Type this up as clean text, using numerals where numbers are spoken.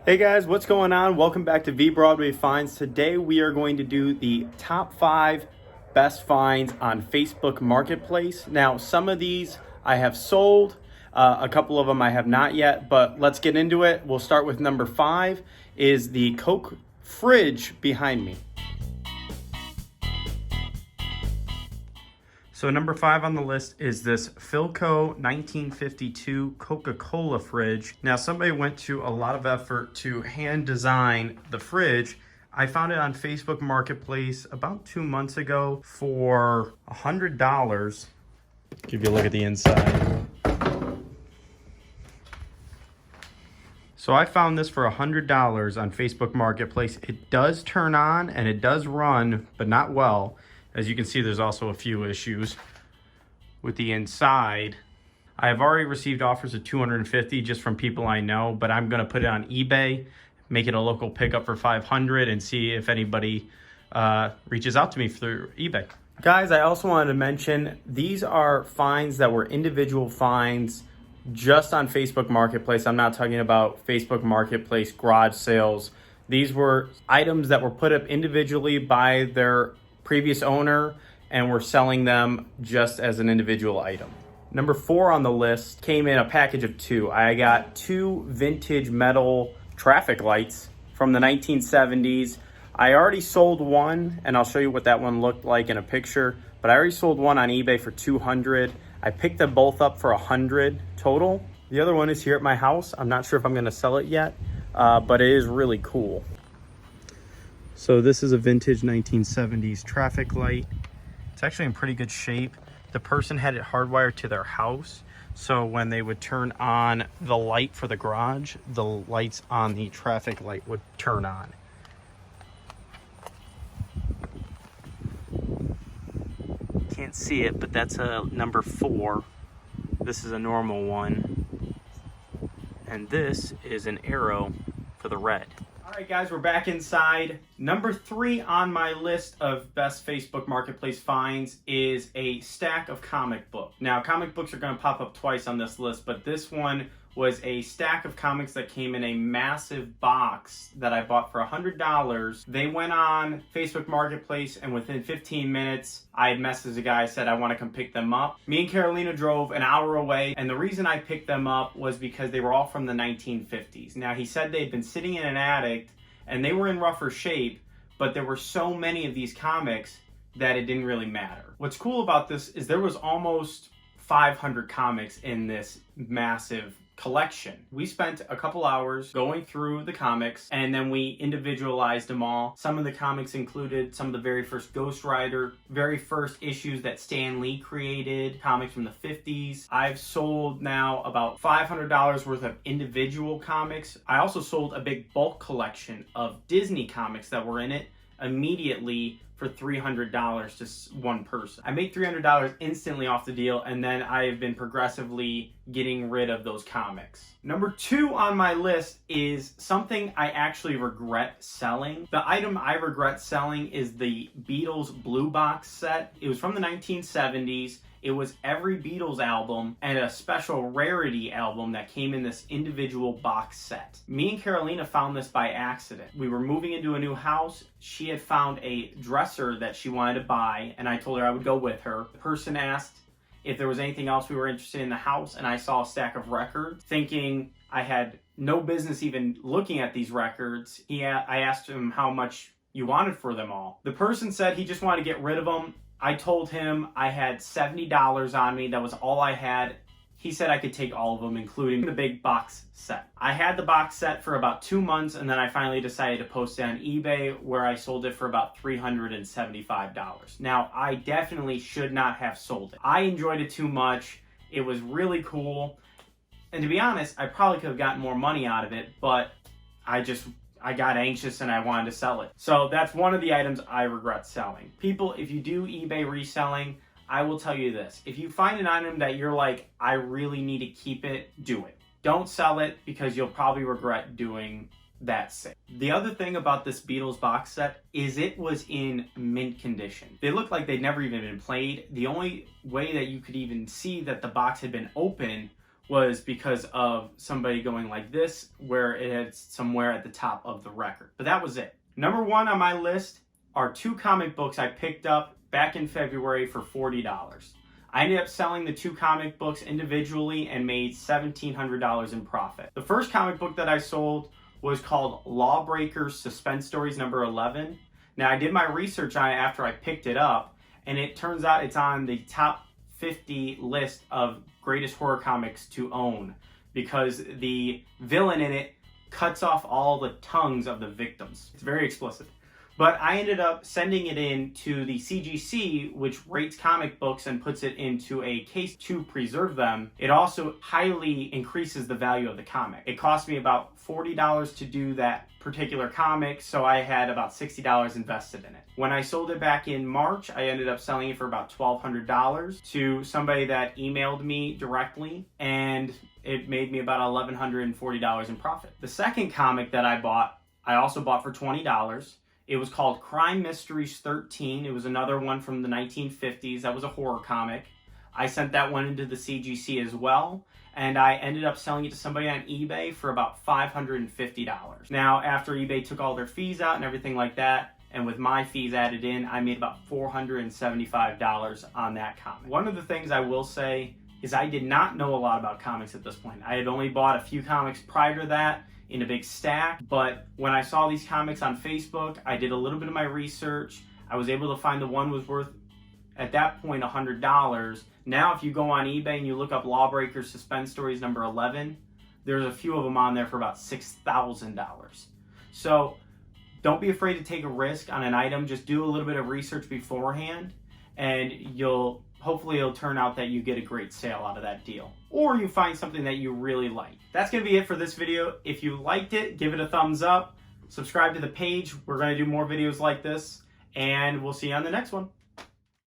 Hey guys, what's going on? Welcome back to VBroadwayFinds. Today we are going to do the top 5 best finds on Facebook Marketplace. Now, some of these I have sold, a couple of them I have not yet, but let's get into it. We'll start with number 5 is the Coke fridge behind me. So number 5 on the list is this Philco 1952 Coca-Cola fridge. Now somebody went to a lot of effort to hand design the fridge. I found it on Facebook Marketplace about 2 months ago for $100. Give you a look at the inside. So I found this for $100 on Facebook Marketplace. It does turn on and it does run, but not well. As you can see, there's also a few issues with the inside. I have already received offers of $250 just from people I know, but I'm gonna put it on eBay, make it a local pickup for $500 and see if anybody reaches out to me through eBay. Guys, I also wanted to mention, these are finds that were individual finds just on Facebook Marketplace. I'm not talking about Facebook Marketplace garage sales. These were items that were put up individually by their previous owner, and we're selling them just as an individual item. Number 4 on the list came in a package of 2. I got 2 vintage metal traffic lights from the 1970s. I already sold one, and I'll show you what that one looked like in a picture, but I already sold one on eBay for $200. I picked them both up for $100 total. The other one is here at my house. I'm not sure if I'm gonna sell it yet, but it is really cool. So this is a vintage 1970s traffic light. It's actually in pretty good shape. The person had it hardwired to their house, so when they would turn on the light for the garage, the lights on the traffic light would turn on. Can't see it, but that's a number 4. This is a normal one. And this is an arrow for the red. All right, guys, we're back inside. Number 3 on my list of best Facebook Marketplace finds is a stack of comic books. Now, comic books are going to pop up twice on this list, but this one was a stack of comics that came in a massive box that I bought for $100. They went on Facebook Marketplace, and within 15 minutes, I had messaged the guy, said I want to come pick them up. Me and Carolina drove an hour away, and the reason I picked them up was because they were all from the 1950s. Now, he said they'd been sitting in an attic, and they were in rougher shape, but there were so many of these comics that it didn't really matter. What's cool about this is there was almost 500 comics in this massive collection. We spent a couple hours going through the comics, and then we individualized them all. Some of the comics included some of the very first Ghost Rider, very first issues that Stan Lee created, comics from the 50s. I've sold now about $500 worth of individual comics. I also sold a big bulk collection of Disney comics that were in it immediately for $300 to one person. I made $300 instantly off the deal, and then I have been progressively getting rid of those comics. Number 2 on my list is something I actually regret selling. The item I regret selling is the Beatles Blue Box Set. It was from the 1970s. It was every Beatles album and a special rarity album that came in this individual box set. Me and Carolina found this by accident. We were moving into a new house. She had found a dresser that she wanted to buy, and I told her I would go with her. The person asked if there was anything else we were interested in the house, and I saw a stack of records. Thinking I had no business even looking at these records, I asked him how much you wanted for them all. The person said he just wanted to get rid of them. I told him I had $70 on me. That was all I had. He said I could take all of them, including the big box set. I had the box set for about 2 months, and then I finally decided to post it on eBay, where I sold it for about $375. Now, I definitely should not have sold it. I enjoyed it too much. It was really cool. And to be honest, I probably could have gotten more money out of it, but I got anxious and I wanted to sell it. So that's one of the items I regret selling. People, if you do eBay reselling, I will tell you this. If you find an item that you're like, I really need to keep it, do it. Don't sell it, because you'll probably regret doing that sale. The other thing about this Beatles box set is it was in mint condition. They looked like they'd never even been played. The only way that you could even see that the box had been open was because of somebody going like this, where it had somewhere at the top of the record. But that was it. Number one on my list are 2 comic books I picked up back in February for $40. I ended up selling the 2 comic books individually and made $1,700 in profit. The first comic book that I sold was called Lawbreakers Suspense Stories number 11. Now, I did my research on it after I picked it up, and it turns out it's on the top 50 list of greatest horror comics to own because the villain in it cuts off all the tongues of the victims. It's very explicit. But I ended up sending it in to the CGC, which rates comic books and puts it into a case to preserve them. It also highly increases the value of the comic. It cost me about $40 to do that particular comic, so I had about $60 invested in it. When I sold it back in March, I ended up selling it for about $1,200 to somebody that emailed me directly, and it made me about $1,140 in profit. The second comic that I also bought for $20. It was called Crime Mysteries 13. It was another one from the 1950s. That was a horror comic. I sent that one into the CGC as well, and I ended up selling it to somebody on eBay for about $550. Now, after eBay took all their fees out and everything like that, and with my fees added in, I made about $475 on that comic. One of the things I will say is I did not know a lot about comics at this point. I had only bought a few comics prior to that in a big stack, but when I saw these comics on Facebook, I did a little bit of my research. I was able to find the one was worth, at that point, $100. Now, if you go on eBay and you look up Lawbreakers Suspense Stories number 11, there's a few of them on there for about $6,000. So don't be afraid to take a risk on an item. Just do a little bit of research beforehand, and hopefully it'll turn out that you get a great sale out of that deal. Or you find something that you really like. That's going to be it for this video. If you liked it, give it a thumbs up. Subscribe to the page. We're going to do more videos like this, and we'll see you on the next one.